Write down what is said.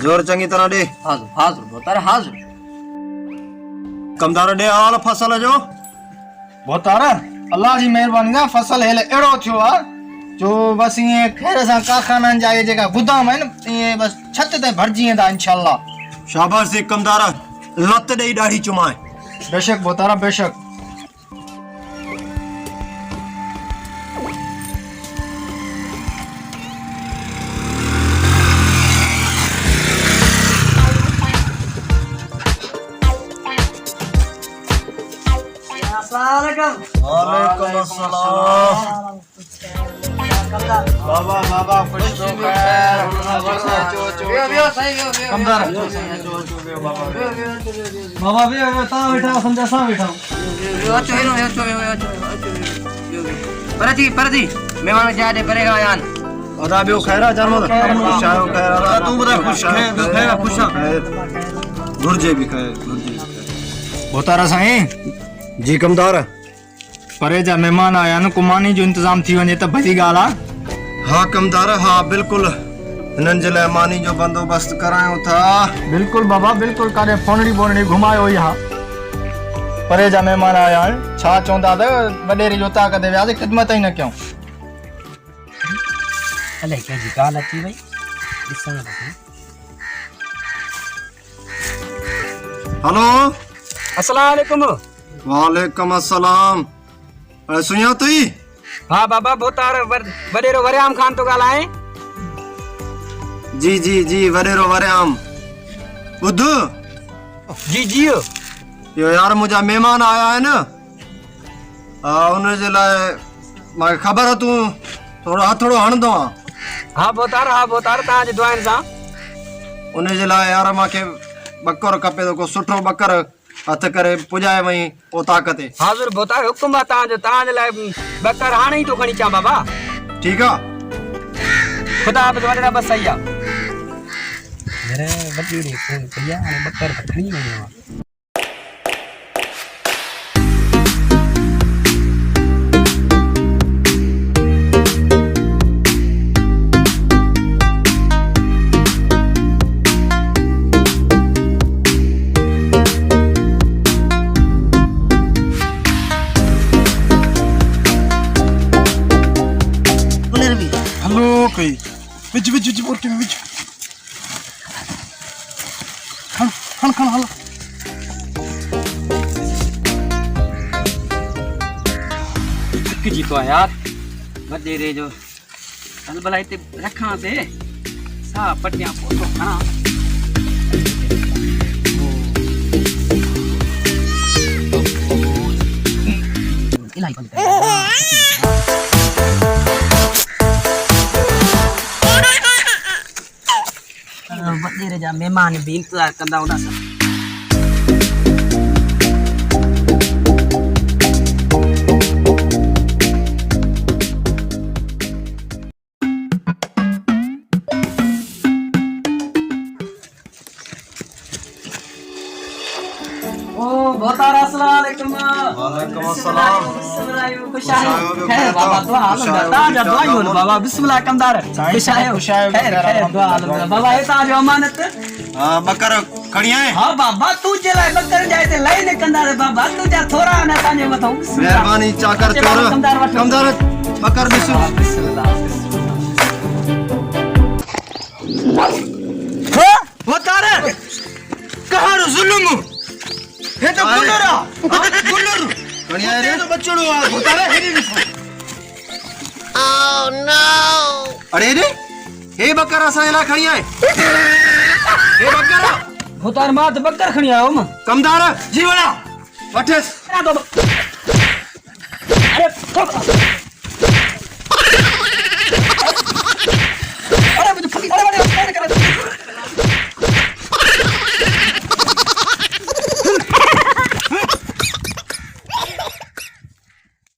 जोर चंगी तरह दे। हाज़िर हाज़िर बोतार हाज़िर। कमदार दे हाल फसल जो बोतार अल्लाह जी मेहरबानी ना फसल हेले एड़ो थियो आ जो बस ये खैर सा कारखाना जाए जगह गोदाम है न ये बस छत ते भरजी दा इंशाल्लाह। शाबाश से कमदार लत दे दाढ़ी चुमाए। बेशक बोतारा बेशक। वालेकुम अस्सलाम। बाबा बाबा खुश हो खैर कमदार बाबा भी ता बैठा समझा सा बैठा परती मेहमान जादे परेगा यान अदा बियो खैरा जरमद खुश आयो खैर तू बता खुश है खैर खुश गुरजे भी खैर गुरजे बोतारा साईं जी कमदार परे जा मेहमान आया न कुमानी जो इंतजाम थी वने त भली गाला। हाँ कमदार हाँ बिल्कुल हिनन जे लाइ मानी जो बंदोबस्त करायो था। बिल्कुल बाबा बिल्कुल कारे फोनड़ी बोनड़ी घुमायो यहाँ परे जा मेहमान आया छा चोंदा त वडेरी जो ताकत दे व्याज खिदमत ही न क्यों अले के जी गाल अची भाई दिसण हेलो अस्सलाम वालेकुम। वालेकुम अस्सलाम। सुनियो तुई हाँ बाबा बोतार वडेरो वरियाम खान तो गालाए। जी जी जी वडेरो वरियाम बुध जी जी यो यार मुझा मेहमान आया है ना उन जे लाइ मां खबर है तू थोड़ा हथड़ो हणदो हाँ बोतार ता जे दुआन सा उन जे लाइ यार माके बकर खपे तो को सुठो बकर हथ करे पुजाए वई ओ ताकत हाज़िर बोतार हुकुम बा ता जे लाइ बकर हाणे ही तो खणी चा बाबा। ठीक है खुदा हाफिज़ वडेरा बस सही आ मेरे वडीड़ी फोन कया हाणे बकर खणी वणो कई विच विच विच बोट में विच खन खन हल जी तो यार वडेरे जो हल भला इते रखा से सा पटिया फोटो खणा इलाही बंद वडेरे जा मेहमान भी इंतजार कंदा होना सा। बोतार अस्सलाम वालेकुम। वालेकुम अस्सलाम। खुश आयो खैर बाबा दुआ आलम ता जा दुआ ही हो बाबा बिस्मिल्लाह कमदार खुश आयो खैर खैर दुआ आलम बाबा ए ता जो अमानत हां बकर खणी आए। हां बाबा तू जे लाइ बकर जाए ते लई ने कंदार बाबा तू जा थोड़ा ना ताने मथो मेहरबानी चाकर चोर कमदार बकर बिस्मिल्लाह हां बोतार कहर जुल्म हे तो गुल्लरा गुल्लर खणी आए रे तो बच्चड़ो आ बोतार हेरी ओह नो अरे रे हे बकर असा इला खणी आए हे बकर बोतार मात बकर खणी आयो म कमदार जी वाला वठस अरे